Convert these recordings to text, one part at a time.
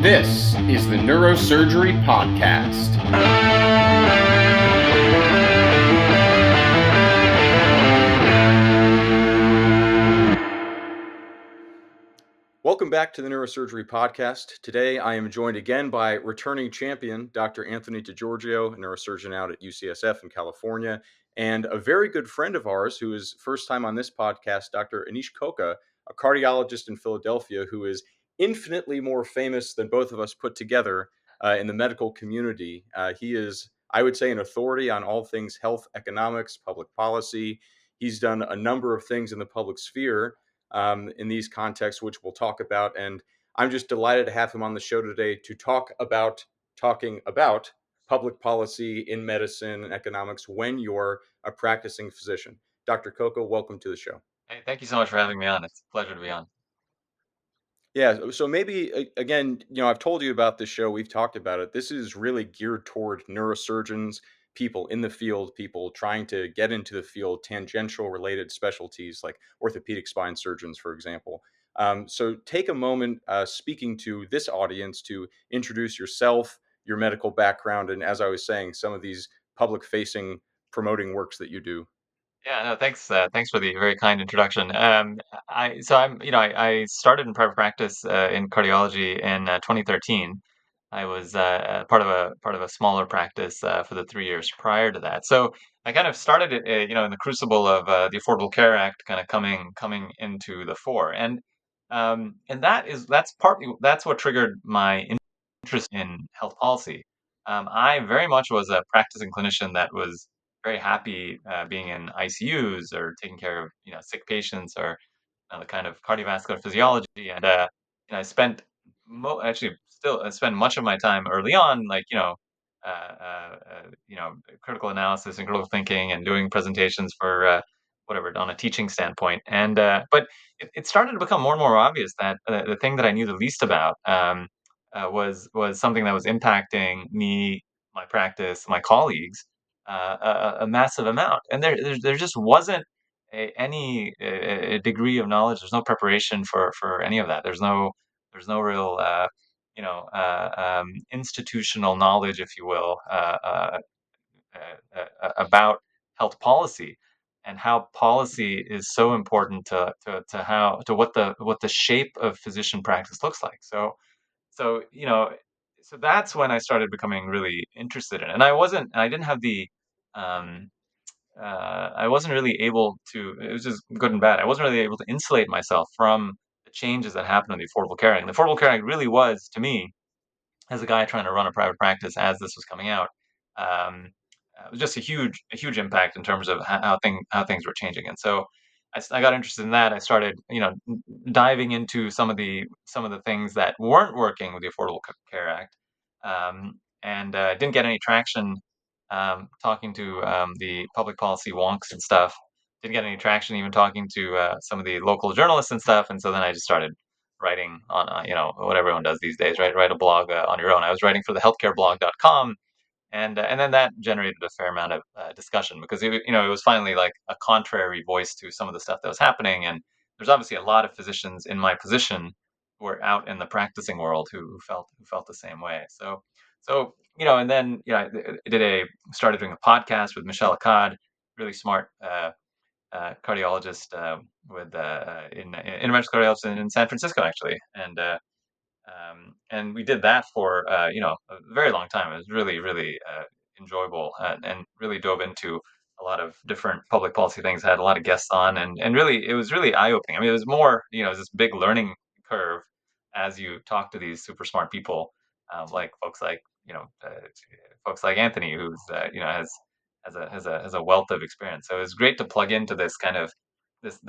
This is the Neurosurgery Podcast. Welcome back to the Neurosurgery Podcast. Today I am joined again by returning champion, Dr. Anthony DiGiorgio, a neurosurgeon out at UCSF in California, and a very good friend of ours who is first time on this podcast, Dr. Anish Koka, a cardiologist in Philadelphia who is infinitely more famous than both of us put together in the medical community. He is, I would say, an authority on all things health economics, public policy. He's done a number of things in the public sphere in these contexts, which we'll talk about. And I'm just delighted to have him on the show today to talking about public policy in medicine and economics when you're a practicing physician. Dr. Coco, welcome to the show. Hey, thank you so much for having me on. It's a pleasure to be on. Yeah, so maybe again, I've told you about this show, we've talked about it. This is really geared toward neurosurgeons, people in the field, people trying to get into the field, tangential related specialties like orthopedic spine surgeons, for example. So take a moment speaking to this audience to introduce yourself, your medical background, and as I was saying, some of these public facing promoting works that you do. Yeah, no, thanks. Thanks for the very kind introduction. I started in private practice in cardiology in 2013. I was part of a smaller practice for the 3 years prior to that. So I kind of started it, in the crucible of the Affordable Care Act kind of coming into the fore, and that's what triggered my interest in health policy. I very much was a practicing clinician that was very happy being in ICUs or taking care of sick patients or the kind of cardiovascular physiology. And I spent actually still I spend much of my time early on, like critical analysis and critical thinking and doing presentations for whatever on a teaching standpoint. But it started to become more and more obvious that the thing that I knew the least about was something that was impacting me, my practice, my colleagues a massive amount. And there just wasn't any degree of knowledge. There's no preparation for any of that. There's no real institutional knowledge, if you will, about health policy and how policy is so important to what the shape of physician practice looks like. So, so that's when I started becoming really interested in it. And I didn't have um, I wasn't really able to, it was just good and bad. I wasn't really able to insulate myself from the changes that happened in the Affordable Care Act. And the Affordable Care Act really was, to me, as a guy trying to run a private practice as this was coming out, um, it was just a huge impact in terms of how things were changing. And so I got interested in that. I started, diving into some of the things that weren't working with the Care Act, and didn't get any traction talking to the public policy wonks and stuff. Didn't get any traction even talking to some of the local journalists and stuff. And so then I just started writing on, what everyone does these days, right? Write a blog on your own. I was writing for the healthcareblog.com, and then that generated a fair amount of discussion because it was finally like a contrary voice to some of the stuff that was happening. And there's obviously a lot of physicians in my position who are out in the practicing world who felt the same way. So and then I started doing a podcast with Michelle Akkad, really smart cardiologist with in interventional cardiologist in San Francisco actually, and we did that for a very long time. It was really really enjoyable and really dove into a lot of different public policy things. Had a lot of guests on, and really it was really eye opening. I mean, it was more it was this big learning curve as you talk to these super smart people, like folks like Anthony, who's has a wealth of experience. So it's great to plug into this kind of this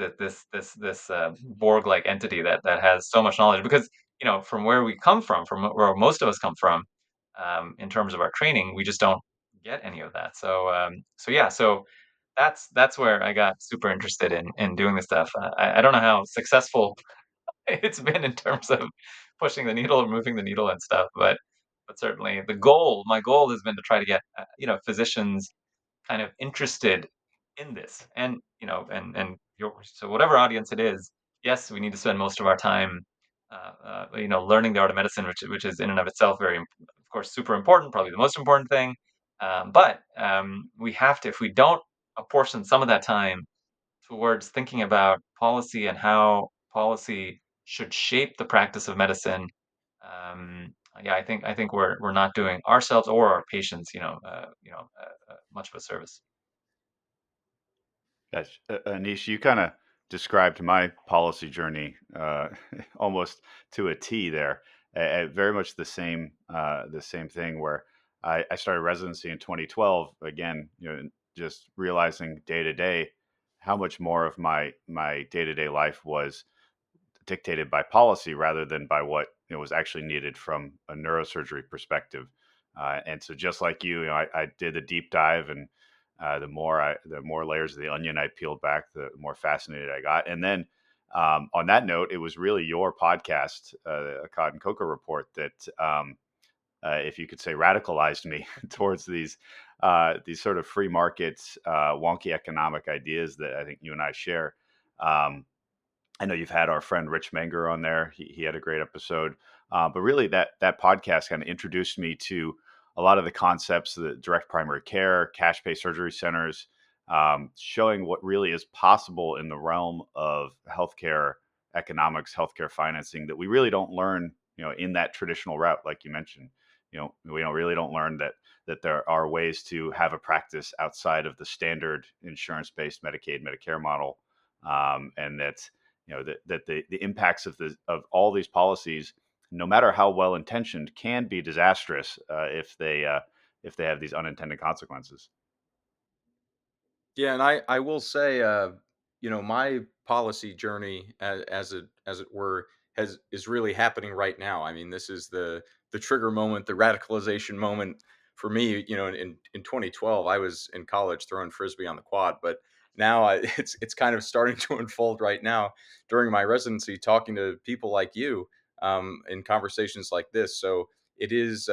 Borg like entity that has so much knowledge because from where we come from where most of us come from, in terms of our training, we just don't get any of that. So that's where I got super interested in doing this stuff. I don't know how successful it's been in terms of pushing the needle or moving the needle and stuff, but certainly my goal has been to try to get physicians kind of interested in this. And whatever audience it is, yes, we need to spend most of our time learning the art of medicine, which is in and of itself of course, super important, probably the most important thing. But we have to, if we don't apportion some of that time towards thinking about policy and how policy should shape the practice of medicine, yeah, I think we're not doing ourselves or our patients, much of a service. Yes, Anish, you kind of described my policy journey almost to a T there. Very much the same thing where I started residency in 2012. Again, just realizing day to day how much more of my day to day life was dictated by policy rather than by what was actually needed from a neurosurgery perspective. And so, just like I did a deep dive, and the more layers of the onion I peeled back, the more fascinated I got. And then, on that note, it was really your podcast, a Cod and Coca report, that, if you could say, radicalized me towards these sort of free markets, wonky economic ideas that I think you and I share. Um, I know you've had our friend Rich Menger on there. He had a great episode, but really that podcast kind of introduced me to a lot of the concepts, the direct primary care, cash pay surgery centers, showing what really is possible in the realm of healthcare economics, healthcare financing that we really don't learn, in that traditional route, like you mentioned. We don't learn that there are ways to have a practice outside of the standard insurance-based Medicaid, Medicare model, and that the impacts of all these policies, no matter how well intentioned, can be disastrous if they have these unintended consequences. Yeah, and I will say, my policy journey, as it were, has is really happening right now. I mean, this is the trigger moment, the radicalization moment for me. In 2012, I was in college throwing frisbee on the quad, but now it's kind of starting to unfold right now during my residency, talking to people like you, in conversations like this. So it is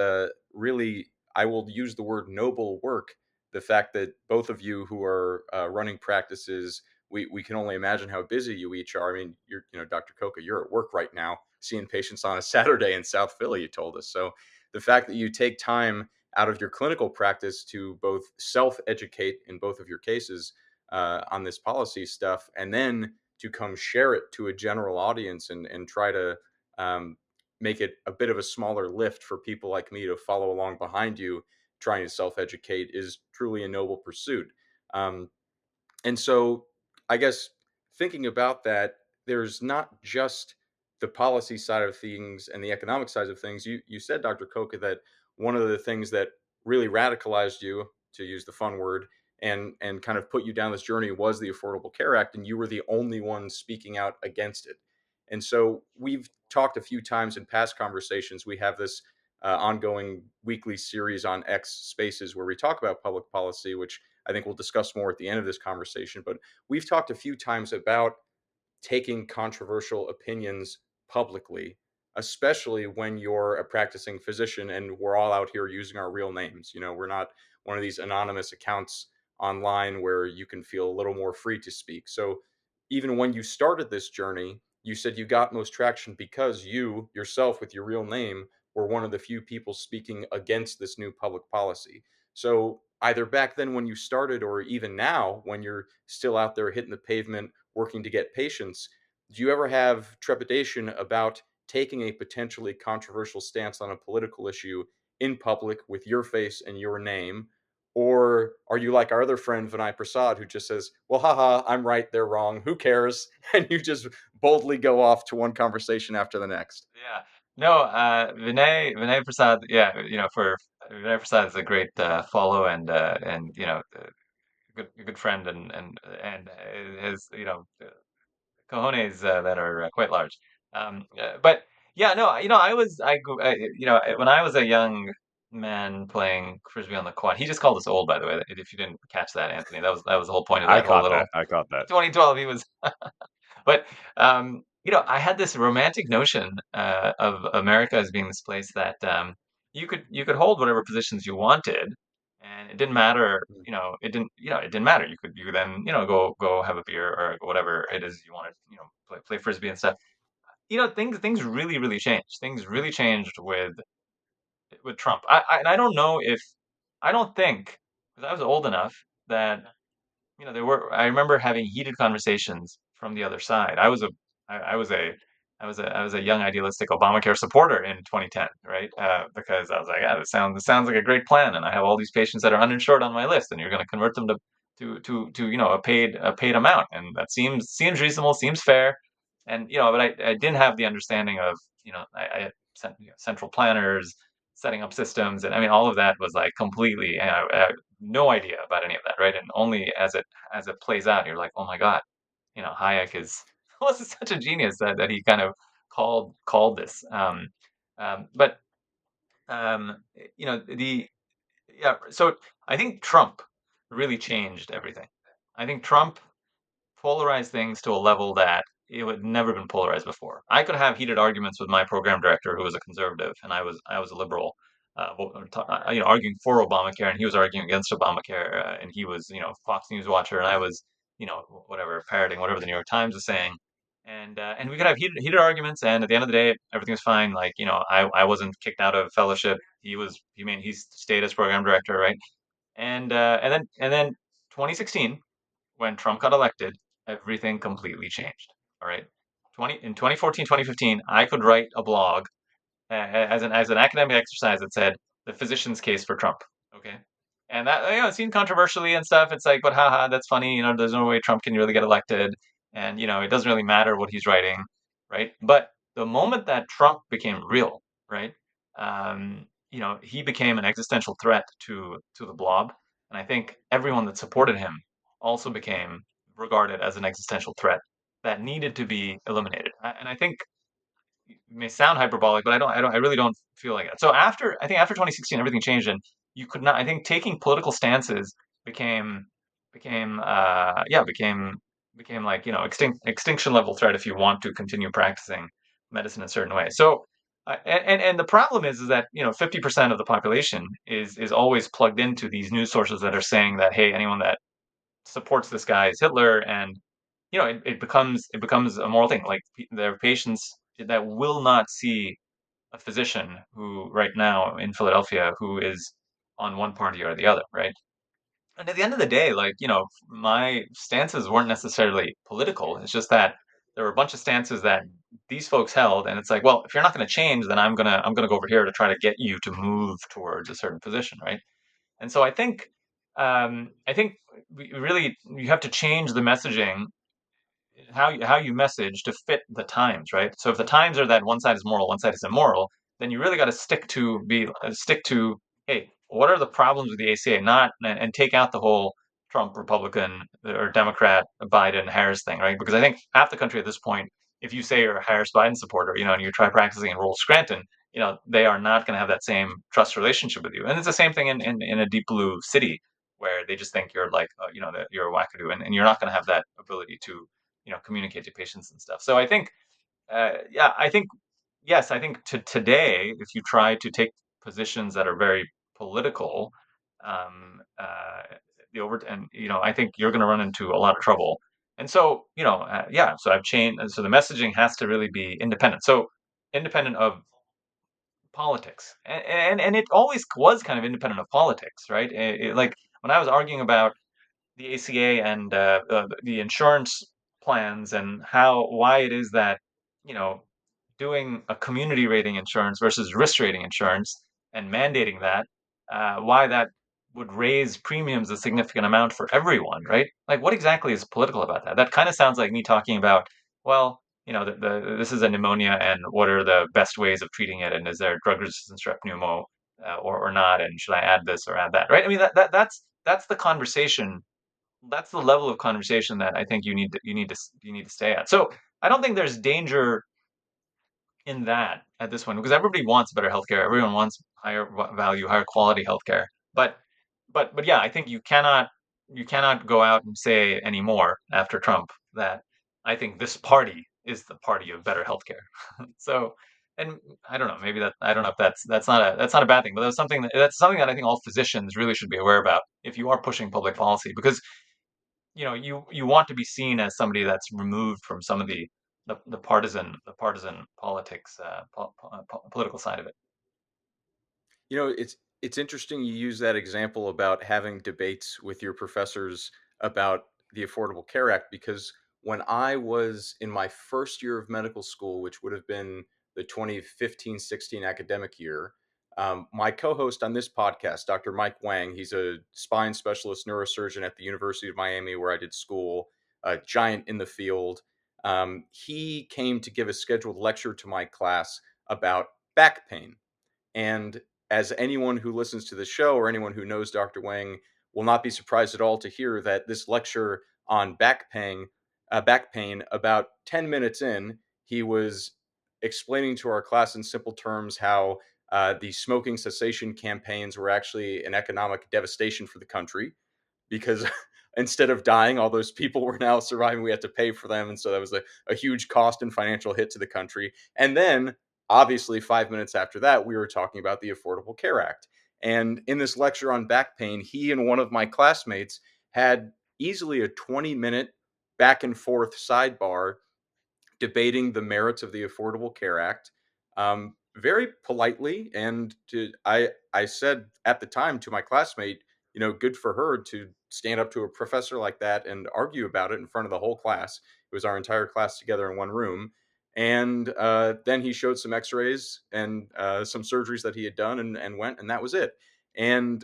really, I will use the word noble work. The fact that both of you who are running practices, we can only imagine how busy you each are. I mean, Dr. Koka, you're at work right now seeing patients on a Saturday in South Philly, you told us. So the fact that you take time out of your clinical practice to both self-educate in both of your cases on this policy stuff, and then to come share it to a general audience and try to um, make it a bit of a smaller lift for people like me to follow along behind you trying to self-educate is truly a noble pursuit. Um, and so I guess thinking about that, there's not just the policy side of things and the economic side of things. You said, Dr. Koka, that one of the things that really radicalized you, to use the fun word, and kind of put you down this journey was the Affordable Care Act, and you were the only one speaking out against it. And so we've talked a few times in past conversations. We have this ongoing weekly series on X Spaces where we talk about public policy, which I think we'll discuss more at the end of this conversation. But we've talked a few times about taking controversial opinions publicly, especially when you're a practicing physician and we're all out here using our real names. We're not one of these anonymous accounts online where you can feel a little more free to speak. So even when you started this journey, you said you got most traction because you yourself, with your real name, were one of the few people speaking against this new public policy. So either back then when you started or even now when you're still out there hitting the pavement working to get patients, do you ever have trepidation about taking a potentially controversial stance on a political issue in public with your face and your name? Or are you like our other friend Vinay Prasad, who just says, well, haha, I'm right, they're wrong, who cares? And you just boldly go off to one conversation after the next? Yeah. No, Vinay Prasad, yeah, for Vinay Prasad is a great follow and a good friend and his cojones that are quite large. But yeah, no, I was I, grew- I when I was a young man playing frisbee on the quad. He just called us old, by the way. If you didn't catch that, Anthony, that was the whole point of I that whole caught little that. I caught that. 2012. He was but I had this romantic notion of America as being this place that you could hold whatever positions you wanted, and it didn't matter. It didn't matter. You could then go have a beer or whatever it is you wanted. Play frisbee and stuff. things really changed. Things really changed with Trump. And I don't know if I don't think because I was old enough that there were I remember having heated conversations from the other side. I was a I was a young idealistic Obamacare supporter in 2010, right? Because I was like, yeah, this sounds like a great plan, and I have all these patients that are uninsured on my list, and you're going to convert them to a paid amount, and that seems reasonable, seems fair, and but I didn't have the understanding of I had central planners setting up systems, and I mean all of that was like completely no idea about any of that, right? And only as it plays out, you're like, oh my god, Hayek is was such a genius that he kind of called this. But the yeah. So I think Trump really changed everything. I think Trump polarize things to a level that it would never been polarized before. I could have heated arguments with my program director, who was a conservative, and I was a liberal, arguing for Obamacare, and he was arguing against Obamacare, and he was Fox News watcher, and I was whatever parroting whatever the New York Times is saying. And we could have heated arguments, and at the end of the day, everything was fine. Like I wasn't kicked out of fellowship. He stayed as program director, right? And then 2016, when Trump got elected, everything completely changed. All right. 2014, 2015, I could write a blog as an academic exercise that said the physician's case for Trump. Okay. And that it's seen controversially and stuff. It's like, but haha, that's funny. There's no way Trump can really get elected, and it doesn't really matter what he's writing, right? But the moment that Trump became real, right, he became an existential threat to the blob, and I think everyone that supported him also became regarded as an existential threat that needed to be eliminated. And I think it may sound hyperbolic, but I really don't feel like that. So I think after 2016, everything changed, and you could not. I think taking political stances became became yeah became like extinction level threat if you want to continue practicing medicine in a certain way. So. And the problem is that 50% of the population is always plugged into these news sources that are saying that, hey, anyone that supports this guy is Hitler, and it becomes a moral thing. Like there are patients that will not see a physician who right now in Philadelphia who is on one party or the other, right? And at the end of the day, like my stances weren't necessarily political. It's just that there were a bunch of stances that these folks held, and it's like, well, if you're not going to change, then I'm gonna go over here to try to get you to move towards a certain position, right? And so I think you have to change the messaging, how you message to fit the times, right? So if the times are that one side is moral, one side is immoral, then you really got to stick to, hey, what are the problems with the ACA? Not and take out the whole Trump Republican or Democrat Biden Harris thing, right? Because I think half the country at this point, if you say you're a Harris Biden supporter, and you try practicing in rural Scranton, they are not going to have that same trust relationship with you. And it's the same thing in a deep blue city where they just think you're like, that you're a wackadoo, and you're not going to have that ability to communicate to patients and stuff. So I think, yeah, I think yes, I think today, if you try to take positions that are very political, the over and I think you're going to run into a lot of trouble. And so yeah, so I've changed. So the messaging has to really be independent. So independent of politics, and it always was kind of independent of politics, right? Like when I was arguing about the ACA and the insurance plans and why it is that you know doing a community rating insurance versus risk rating insurance and mandating that, why that would raise premiums a significant amount for everyone, right? Like, what exactly is political about that? That kind of sounds like me talking about, well, this is a pneumonia, and what are the best ways of treating it, and is there drug resistant strep pneumo or not, and should I add this or add that, right? I mean, that's the conversation. That's the level of conversation that I think you need to stay at. So I don't think there's danger in that at this point because everybody wants better healthcare. Everyone wants higher value, higher quality healthcare. But but yeah, I think you cannot go out and say anymore after Trump that I think this party is the party of better healthcare. So and I don't know, maybe that I don't know if that's not a bad thing, but that's something that I think all physicians really should be aware about if you are pushing public policy because you want to be seen as somebody that's removed from some of the partisan politics, political side of it. It's interesting you use that example about having debates with your professors about the Affordable Care Act because when I was in my first year of medical school, which would have been the 2015-16 academic year, my co-host on this podcast, Dr. Mike Wang, he's a spine specialist neurosurgeon at the University of Miami where I did school, a giant in the field. He came to give a scheduled lecture to my class about back pain. And as anyone who listens to the show or anyone who knows Dr. Wang will not be surprised at all to hear that this lecture on back pain, about 10 minutes in, he was explaining to our class in simple terms how the smoking cessation campaigns were actually an economic devastation for the country because instead of dying, all those people were now surviving. We had to pay for them. And so that was a huge cost and financial hit to the country. And then, obviously, 5 minutes after that, we were talking about the Affordable Care Act. And in this lecture on back pain, he and one of my classmates had easily a 20-minute back and forth sidebar debating the merits of the Affordable Care Act, very politely. And I said at the time to my classmate, good for her to stand up to a professor like that and argue about it in front of the whole class. It was our entire class together in one room. And then he showed some X-rays and some surgeries that he had done, and went, and that was it. And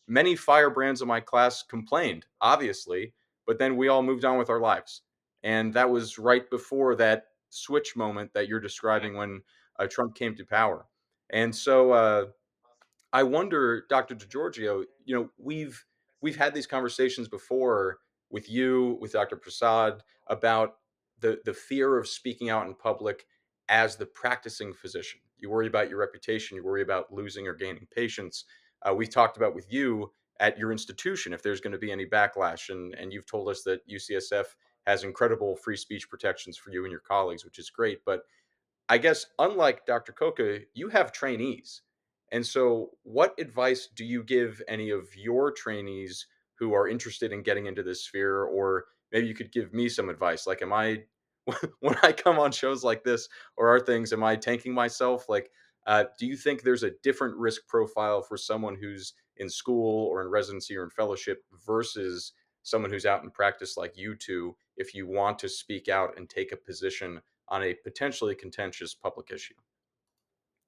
many firebrands of my class complained, obviously, but then we all moved on with our lives. And that was right before that switch moment that you're describing when Trump came to power. And so I wonder, Dr. DiGiorgio, we've had these conversations before with you, with Dr. Prasad, about the fear of speaking out in public as the practicing physician. You worry about your reputation, you worry about losing or gaining patients. We talked about with you at your institution if there's going to be any backlash, and you've told us that UCSF has incredible free speech protections for you and your colleagues, which is great. But I guess unlike Dr. Koka, you have trainees. And so, what advice do you give any of your trainees who are interested in getting into this sphere? Or maybe you could give me some advice. Like, am I, when I come on shows like this or our things, am I tanking myself? Like, do you think there's a different risk profile for someone who's in school or in residency or in fellowship versus someone who's out in practice like you two if you want to speak out and take a position on a potentially contentious public issue?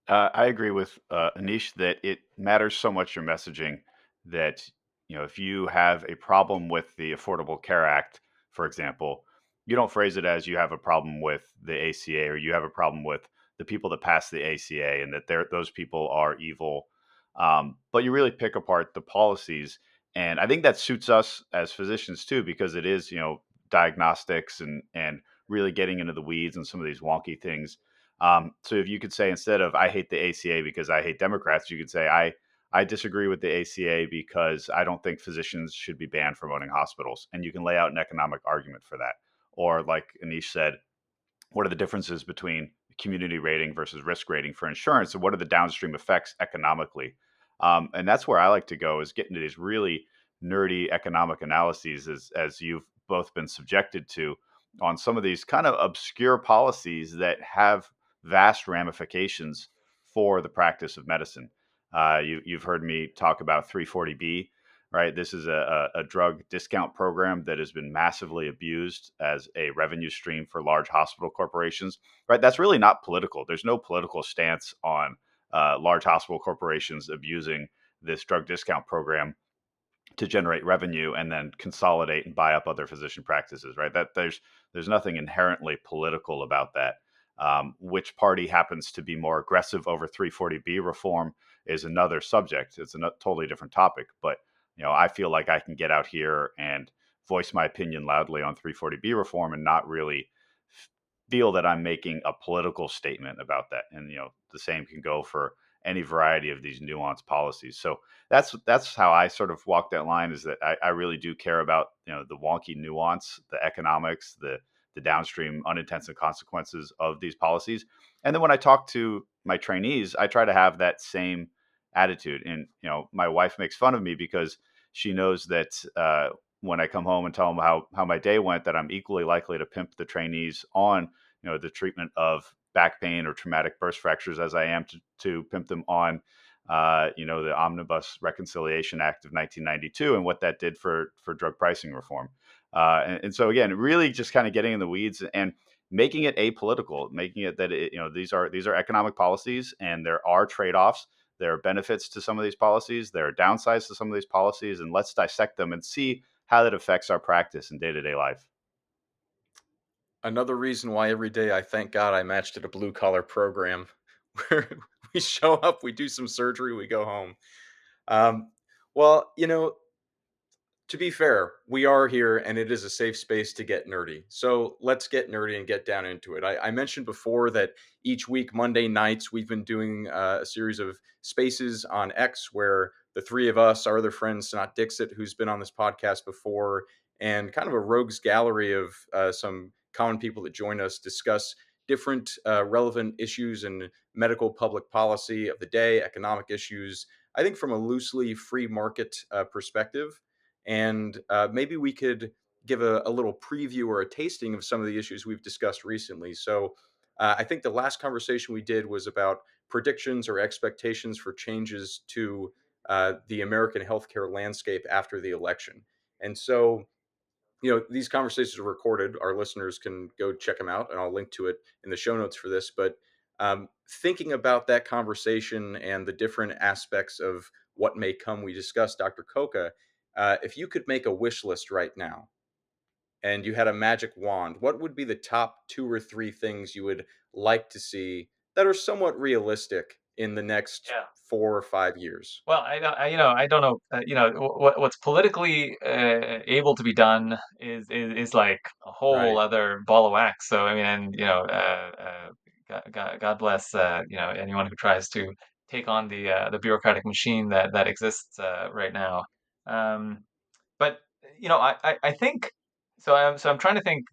I agree with Anish that it matters so much your messaging that if you have a problem with the Affordable Care Act, for example, you don't phrase it as you have a problem with the ACA or you have a problem with the people that passed the ACA and that those people are evil. But you really pick apart the policies, and I think that suits us as physicians too because it is diagnostics and really getting into the weeds and some of these wonky things. So if you could say instead of I hate the ACA because I hate Democrats, you could say I disagree with the ACA because I don't think physicians should be banned from owning hospitals, and you can lay out an economic argument for that. Or like Anish said, what are the differences between community rating versus risk rating for insurance, and what are the downstream effects economically? And that's where I like to go is get into these really nerdy economic analyses, as you've both been subjected to on some of these kind of obscure policies that have vast ramifications for the practice of medicine. You've heard me talk about 340B, right? This is a drug discount program that has been massively abused as a revenue stream for large hospital corporations, right? That's really not political. There's no political stance on large hospital corporations abusing this drug discount program to generate revenue and then consolidate and buy up other physician practices, right? That there's nothing inherently political about that. Which party happens to be more aggressive over 340B reform is another subject. It's a totally different topic. But I feel like I can get out here and voice my opinion loudly on 340B reform and not really feel that I'm making a political statement about that. And the same can go for any variety of these nuanced policies. So that's how I sort of walk that line, is that I really do care about the wonky nuance, the economics, the downstream unintended consequences of these policies. And then when I talk to my trainees, I try to have that same attitude. And my wife makes fun of me because she knows that when I come home and tell them how my day went, that I'm equally likely to pimp the trainees on the treatment of back pain or traumatic burst fractures as I am to pimp them on, the Omnibus Reconciliation Act of 1992 and what that did for drug pricing reform. And so again, really just kind of getting in the weeds and making it apolitical, making it that these are economic policies, and there are trade-offs. There are benefits to some of these policies. There are downsides to some of these policies, and let's dissect them and see how that affects our practice in day-to-day life. Another reason why every day I thank God I matched at a blue collar program where we show up, we do some surgery, we go home. Um, well, to be fair, we are here and it is a safe space to get nerdy. So let's get nerdy and get down into it. I mentioned before that each week, Monday nights, we've been doing a series of spaces on X where the three of us, our other friend, Sanat Dixit, who's been on this podcast before, and kind of a rogues gallery of some common people that join us discuss different relevant issues in medical public policy of the day, economic issues, I think from a loosely free market perspective, and maybe we could give a little preview or a tasting of some of the issues we've discussed recently. So I think the last conversation we did was about predictions or expectations for changes to the American healthcare landscape after the election. And so, these conversations are recorded. Our listeners can go check them out, and I'll link to it in the show notes for this. But thinking about that conversation and the different aspects of what may come, we discussed, Dr. Koka. If you could make a wish list right now and you had a magic wand, what would be the top two or three things you would like to see that are somewhat realistic in the next Yeah. 4 or 5 years? Well, I don't know. What's politically able to be done is like a whole Right. other ball of wax. So I mean, and God bless anyone who tries to take on the bureaucratic machine that exists right now. Um, but I think so. I'm trying to think.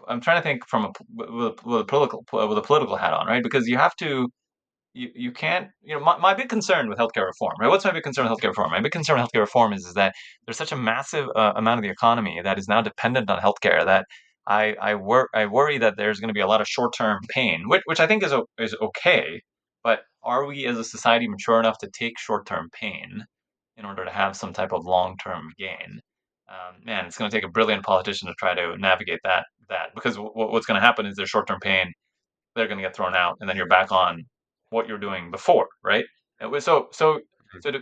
I'm trying to think from with a political hat on, right? Because you can't my big concern with healthcare reform, right? What's my big concern with healthcare reform? My big concern with healthcare reform is that there's such a massive amount of the economy that is now dependent on healthcare that I worry that there's going to be a lot of short-term pain, which I think is okay, but are we as a society mature enough to take short-term pain in order to have some type of long-term gain? Man, it's going to take a brilliant politician to try to navigate that because what's going to happen is there's short-term pain, they're going to get thrown out, and then you're back on what you're doing before, right? So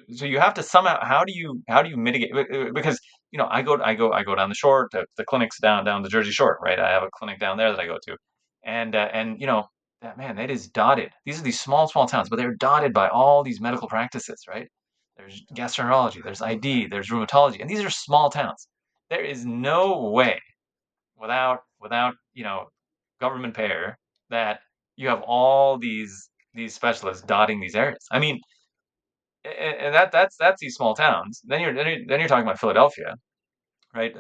you have to somehow, how do you mitigate, because I go down the shore, the clinic's down the Jersey Shore, right? I have a clinic down there that I go to, and that, man, it is dotted. These are these small towns, but they're dotted by all these medical practices, right? There's gastroenterology, there's ID, there's rheumatology, and these are small towns. There is no way without government payer that you have all these specialists dotting these areas. I mean, and that's these small towns. Then you're talking about Philadelphia, right?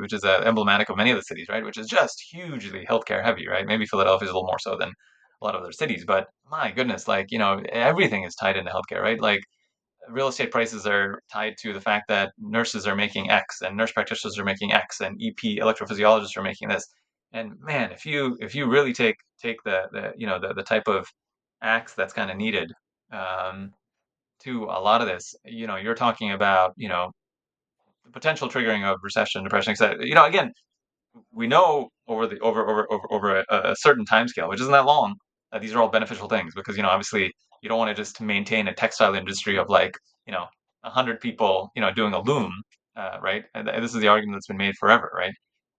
Which is emblematic of many of the cities, right? Which is just hugely healthcare heavy, right? Maybe Philadelphia is a little more so than a lot of other cities, but my goodness, like everything is tied into healthcare, right? Like real estate prices are tied to the fact that nurses are making X and nurse practitioners are making X and EP electrophysiologists are making this. And man, if you really take the type of acts that's kind of needed um, to a lot of this, you're talking about the potential triggering of recession, depression, etc. Again, we know over a certain time scale, which isn't that long, that these are all beneficial things because obviously you don't want to just maintain a textile industry of like 100 people doing a loom, right? And this is the argument that's been made forever, right?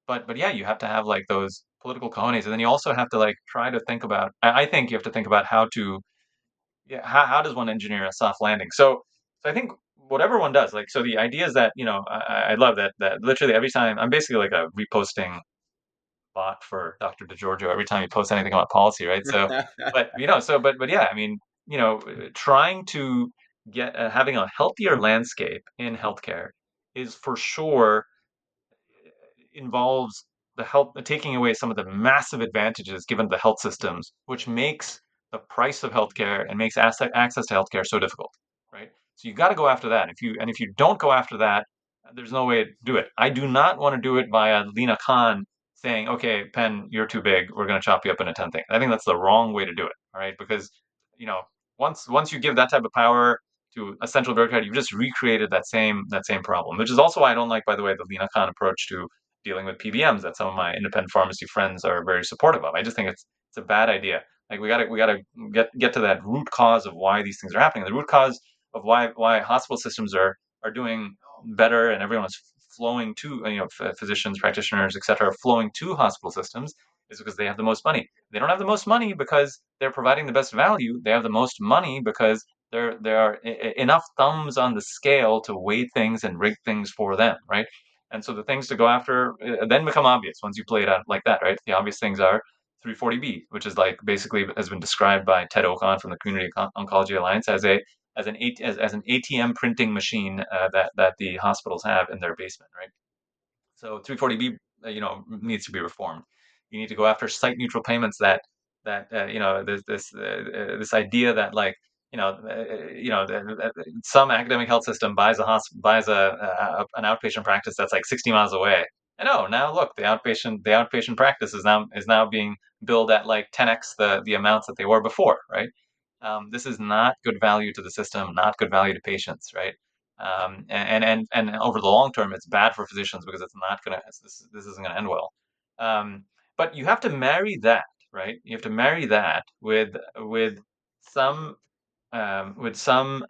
But yeah, you have to have like those political cojones, and then you also have to like try to think about. I think you have to think about how to yeah, how does one engineer a soft landing? So I think whatever one does, like, so the idea is that I love that literally every time I'm basically like a reposting bot for Dr. DiGiorgio every time he posts anything about policy, right? So, but yeah, I mean, trying to get having a healthier landscape in healthcare is for sure involves the health taking away some of the massive advantages given to the health systems, which makes the price of healthcare and makes access to healthcare so difficult, right? So you got to go after that. If you don't go after that, there's no way to do it. I do not want to do it via Lena Khan saying, okay, Penn, you're too big. We're going to chop you up into 10 things. I think that's the wrong way to do it. All right. Because, you know, once you give that type of power to a central bureaucrat, you've just recreated that same problem, which is also why I don't like, by the way, the Lena Khan approach to dealing with PBMs that some of my independent pharmacy friends are very supportive of. I just think it's a bad idea. Like we gotta get to that root cause of why these things are happening. The root cause of why hospital systems are doing better and everyone is flowing to physicians, practitioners, etc., flowing to hospital systems is because they have the most money. They don't have the most money because they're providing the best value. They have the most money because there are enough thumbs on the scale to weigh things and rig things for them, right? And so the things to go after then become obvious once you play it out like that, right? The obvious things are 340B, which is like basically has been described by Ted Okon from the Community Oncology Alliance as an ATM printing machine that the hospitals have in their basement, right? So 340B, needs to be reformed. You need to go after site neutral payments this idea that like some academic health system buys an outpatient practice that's like 60 miles away. And oh, now look, the outpatient practice is now being billed at like 10x the amounts that they were before, right? This is not good value to the system, not good value to patients, right? And over the long term, it's bad for physicians because it's not gonna this isn't gonna end well. Um, but you have to marry that, right? You have to marry that some with some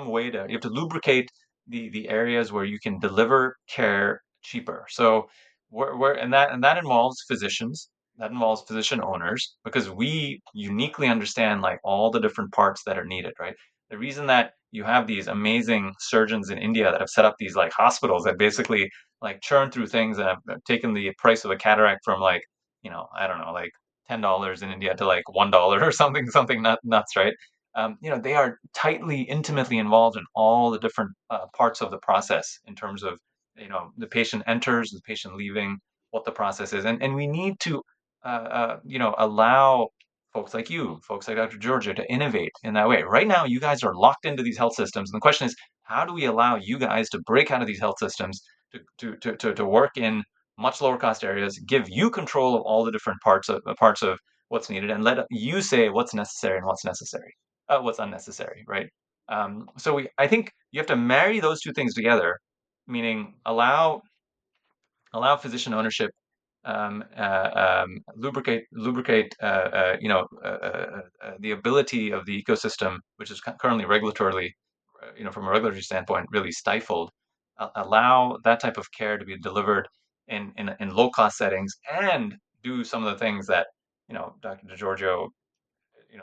way to you have to lubricate the areas where you can deliver care cheaper. So where and that involves physicians, that involves physician owners, because we uniquely understand like all the different parts that are needed, right? The reason that you have these amazing surgeons in India that have set up these like hospitals that basically like churn through things and have taken the price of a cataract from like, I don't know, like $10 in India to like $1 or something nuts, right? They are tightly, intimately involved in all the different parts of the process in terms of, the patient enters, the patient leaving, what the process is, and we need to, allow folks like you, folks like Dr. Georgia, to innovate in that way. Right now, you guys are locked into these health systems, and the question is, how do we allow you guys to break out of these health systems to work in much lower cost areas, give you control of all the different parts of what's needed, and let you say what's necessary and what's unnecessary, right? I think you have to marry those two things together, meaning allow physician ownership, lubricate, the ability of the ecosystem, which is currently regulatorily, from a regulatory standpoint, really stifled. Allow that type of care to be delivered in low cost settings, and do some of the things that Dr. DiGiorgio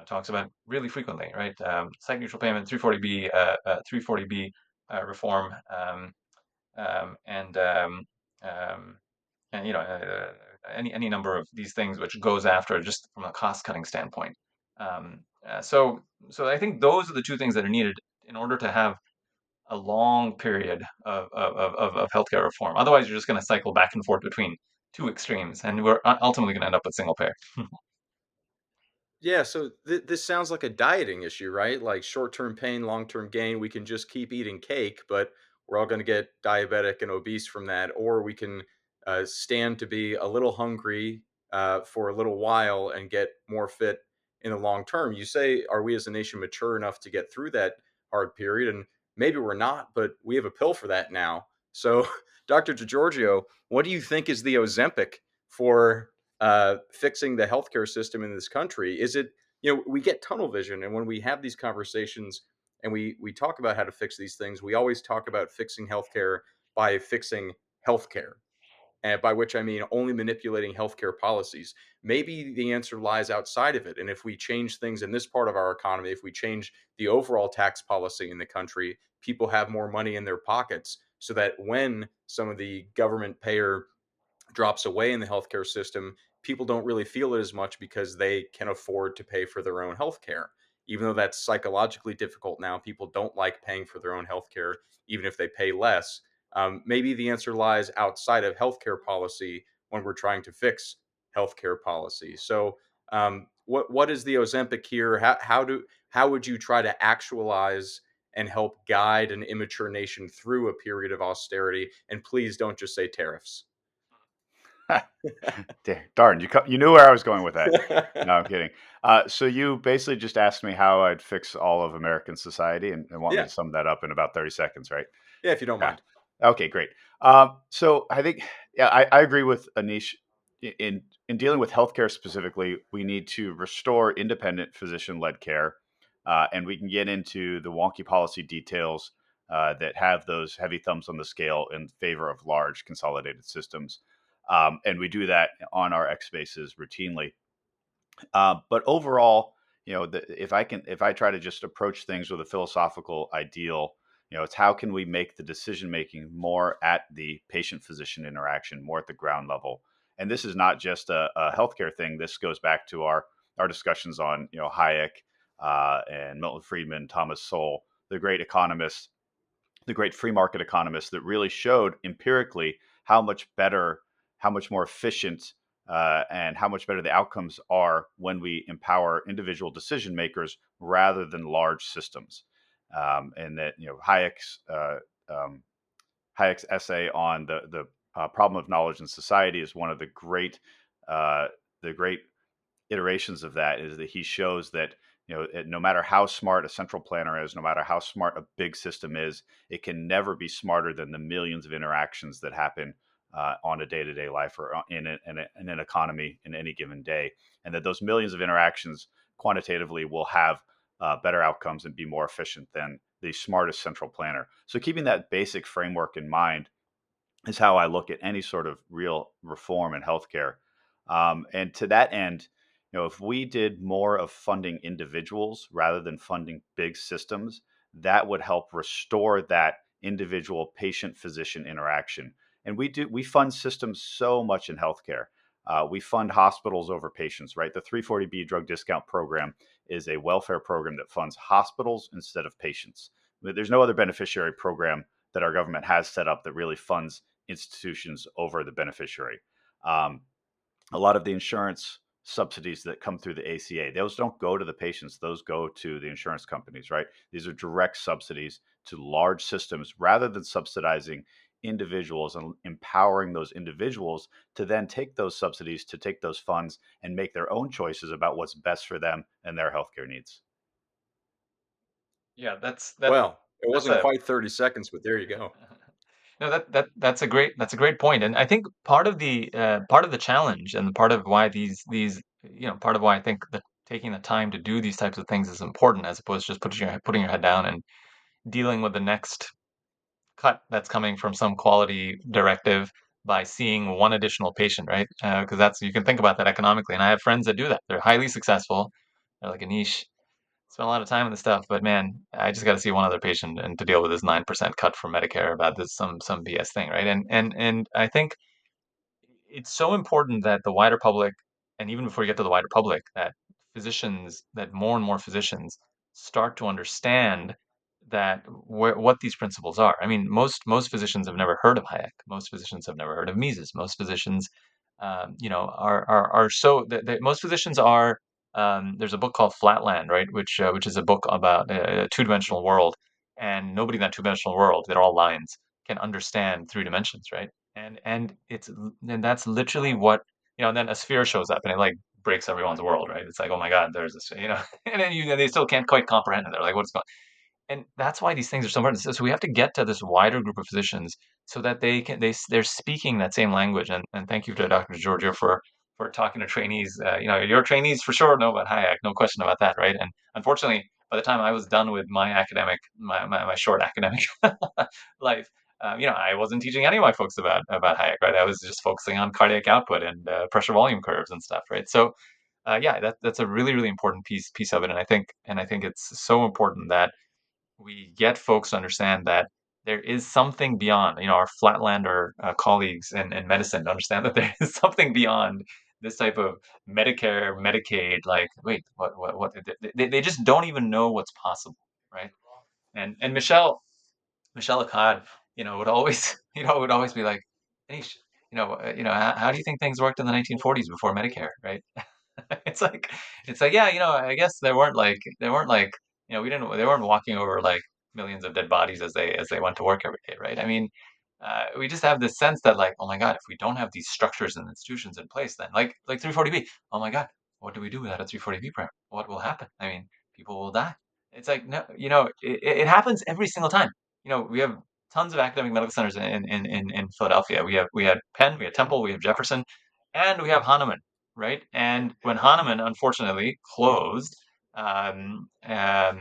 talks about really frequently, right? Site neutral payment, 340B reform, um, and um, um, any number of these things which goes after just from a cost cutting standpoint. Um, so I think those are the two things that are needed in order to have a long period of healthcare reform. Otherwise, you're just going to cycle back and forth between two extremes, and we're ultimately going to end up with single payer. Yeah, so this sounds like a dieting issue, right? Like short-term pain, long-term gain. We can just keep eating cake, but we're all going to get diabetic and obese from that. Or we can stand to be a little hungry for a little while and get more fit in the long term. You say, are we as a nation mature enough to get through that hard period? And maybe we're not, but we have a pill for that now. So, Dr. DiGiorgio, what do you think is the Ozempic for fixing the healthcare system in this country? Is it, we get tunnel vision, and when we have these conversations and we talk about how to fix these things, we always talk about fixing healthcare by fixing healthcare, and by which I mean only manipulating healthcare policies. Maybe the answer lies outside of it. And if we change things in this part of our economy, if we change the overall tax policy in the country, people have more money in their pockets so that when some of the government payer drops away in the healthcare system, people don't really feel it as much because they can afford to pay for their own healthcare. Even though that's psychologically difficult now, people don't like paying for their own healthcare, even if they pay less. Maybe the answer lies outside of healthcare policy when we're trying to fix healthcare policy. So, what is the Ozempic here? How would you try to actualize and help guide an immature nation through a period of austerity? And please don't just say tariffs. Darn, you knew where I was going with that. No, I'm kidding. So you basically just asked me how I'd fix all of American society, and want me Yeah. to sum that up in about 30 seconds, right? Yeah, if you don't Yeah. mind. Okay, great. So I think, yeah, I agree with Anish in dealing with healthcare specifically. We need to restore independent physician-led care, and we can get into the wonky policy details that have those heavy thumbs on the scale in favor of large consolidated systems. And we do that on our X spaces routinely. But overall, if I try to just approach things with a philosophical ideal, it's how can we make the decision making more at the patient physician interaction, more at the ground level. And this is not just a healthcare thing. This goes back to our discussions on Hayek and Milton Friedman, Thomas Sowell, the great economists, the great free market economists that really showed empirically how much better, how much more efficient, and how much better the outcomes are when we empower individual decision makers rather than large systems. And that um, Hayek's essay on the problem of knowledge in society is one of uh, the great iterations of that, is that he shows that no matter how smart a central planner is, no matter how smart a big system is, it can never be smarter than the millions of interactions that happen on a day-to-day life or in an economy in any given day, and that those millions of interactions quantitatively will have better outcomes and be more efficient than the smartest central planner. So keeping that basic framework in mind is how I look at any sort of real reform in healthcare. And to that end, if we did more of funding individuals rather than funding big systems, that would help restore that individual patient physician interaction. And we fund systems so much in healthcare. We fund hospitals over patients, right? The 340B drug discount program is a welfare program that funds hospitals instead of patients. There's no other beneficiary program that our government has set up that really funds institutions over the beneficiary. Um, a lot of the insurance subsidies that come through the ACA, those don't go to the patients, those go to the insurance companies, right? These are direct subsidies to large systems rather than subsidizing individuals and empowering those individuals to then take those subsidies, to take those funds and make their own choices about what's best for them and their healthcare needs. Yeah, Well, it that's wasn't a quite 30 seconds, but there you go. no, that's a great point. And I think part of the challenge and part of why these part of why I think that taking the time to do these types of things is important, as opposed to just putting your head down and dealing with the next cut that's coming from some quality directive by seeing one additional patient, right? Because that's, you can think about that economically. And I have friends that do that. They're highly successful. They're like Anish, spent a lot of time on this stuff, but man, I just got to see one other patient and to deal with this 9% cut from Medicare about this some BS thing, right? And I think it's so important that the wider public, and even before you get to the wider public, that more and more physicians start to understand what these principles are. I mean, most physicians have never heard of Hayek. Most physicians have never heard of Mises. Most physicians, are so that most physicians are. There's a book called Flatland, right, which is a book about a two-dimensional world, and nobody in that two-dimensional world, they're all lines, can understand three dimensions, right? And that's literally what, and then a sphere shows up and it like breaks everyone's world, right? It's like, oh my god, there's this, and then they still can't quite comprehend it. They're like, what's going, and that's why these things are so important. So we have to get to this wider group of physicians so that they're speaking that same language. And thank you to Dr. Giorgio for talking to trainees. Your trainees for sure know about Hayek, no question about that, right? And unfortunately, by the time I was done with my short academic life, I wasn't teaching any of my folks about Hayek, right? I was just focusing on cardiac output and pressure volume curves and stuff, right? So yeah, that's a really really important piece of it, and I think it's so important that we get folks to understand that there is something beyond, our flatlander colleagues in medicine to understand that there is something beyond this type of Medicare, Medicaid. Like, wait, what? They just don't even know what's possible, right? And Michelle Akkad, would always, would always be like, Anish, how do you think things worked in the 1940s before Medicare, right? It's like yeah, I guess there weren't like we didn't they weren't walking over like millions of dead bodies as they went to work every day, right? I mean, we just have this sense that like, oh my God, if we don't have these structures and institutions in place, then like 340B, oh my God, what do we do without a 340B program? What will happen? I mean, people will die. It's like no, it happens every single time. We have tons of academic medical centers in Philadelphia. We had Penn, we had Temple, we have Jefferson, and we have Hahnemann, right? And when Hahnemann unfortunately closed, yeah,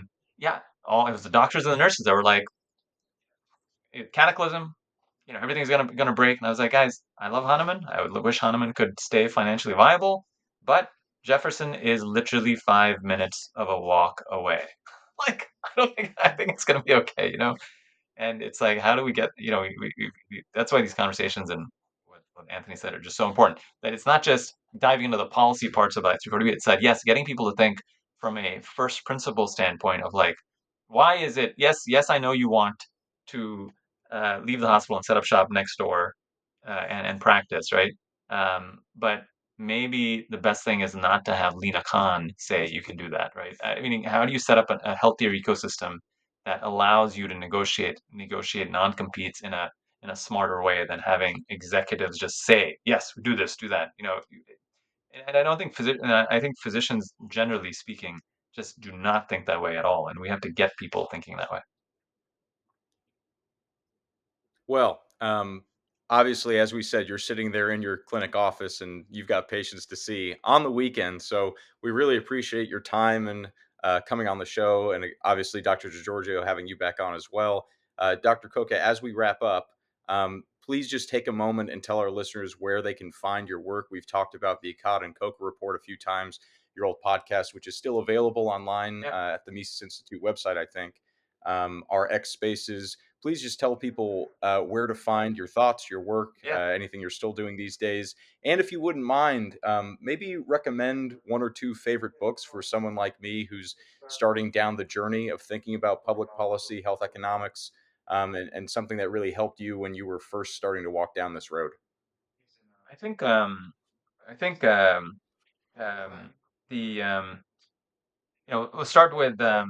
all it was the doctors and the nurses that were like, cataclysm, everything's gonna break. And I was like, guys, I love Hahnemann. I would wish Hahnemann could stay financially viable, but Jefferson is literally 5 minutes of a walk away. Like, I think it's gonna be okay. And it's like, how do we get, that's why these conversations and what Anthony said are just so important. That it's not just diving into the policy parts of I-340. It's that, yes, getting people to think from a first principle standpoint of like, why is it, yes, I know you want to leave the hospital and set up shop next door and practice, right? But maybe the best thing is not to have Lena Khan say you can do that, right? Meaning, how do you set up a healthier ecosystem that allows you to negotiate non-competes in a smarter way than having executives just say, yes, do this, do that. And I don't think I think physicians, generally speaking, just do not think that way at all, and we have to get people thinking that way. Well, obviously, as we said, you're sitting there in your clinic office and you've got patients to see on the weekend. So we really appreciate your time and coming on the show. And obviously, Dr. DiGiorgio having you back on as well. Dr. Koka, as we wrap up, please just take a moment and tell our listeners where they can find your work. We've talked about the Akkad and Koka report a few times, your old podcast, which is still available online Yeah, at the Mises Institute website, I think. Our X Spaces, please just tell people where to find your thoughts, your work, yeah. anything you're still doing these days. And if you wouldn't mind, maybe recommend one or two favorite books for someone like me who's starting down the journey of thinking about public policy, health economics, and something that really helped you when you were first starting to walk down this road. I think I think the we'll start with the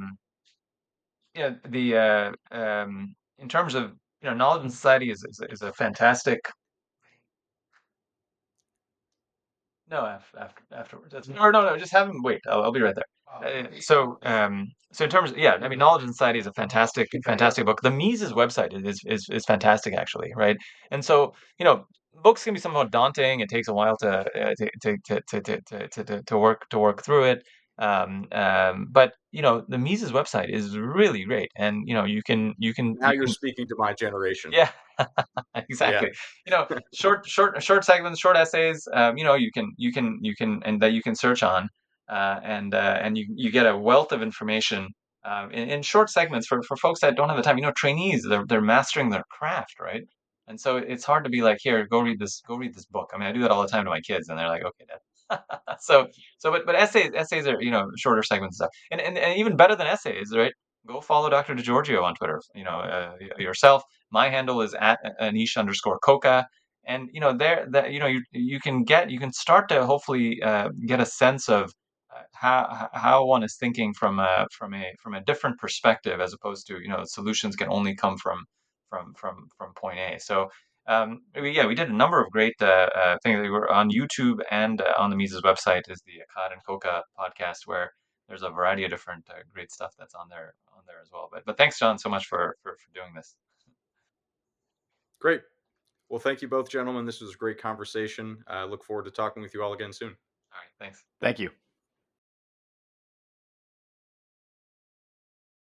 in terms of knowledge and society is a fantastic. No, afterwards. Or no, just have him wait. I'll be right there. So in terms, yeah, I mean, Knowledge and Society is a fantastic book. The Mises website is fantastic, actually, right? And so, books can be somewhat daunting. It takes a while to work through it. But the Mises website is really great, and Now you you're can speaking to my generation. yeah, Yeah. exactly. Short segments, short essays. And that you can search on, and you get a wealth of information in short segments for folks that don't have the time. Trainees, they're mastering their craft, right? And so it's hard to be like, here, go read this book. I mean, I do that all the time to my kids, and they're like, okay, Dad. But essays are shorter segments and stuff, and even better than essays, right? Go follow Dr. DiGiorgio on Twitter. Yourself. My handle is at Anish_Koka. And there that you can start to hopefully get a sense of how one is thinking from a different perspective, as opposed to solutions can only come from point A. So we did a number of great things. We were on YouTube and on the Mises website is the Akkad and Koka podcast, where there's a variety of different great stuff that's on there as well. But thanks, John, so much for doing this. Great. Well, thank you both, gentlemen. This was a great conversation. I look forward to talking with you all again soon. All right, thanks. Thank you.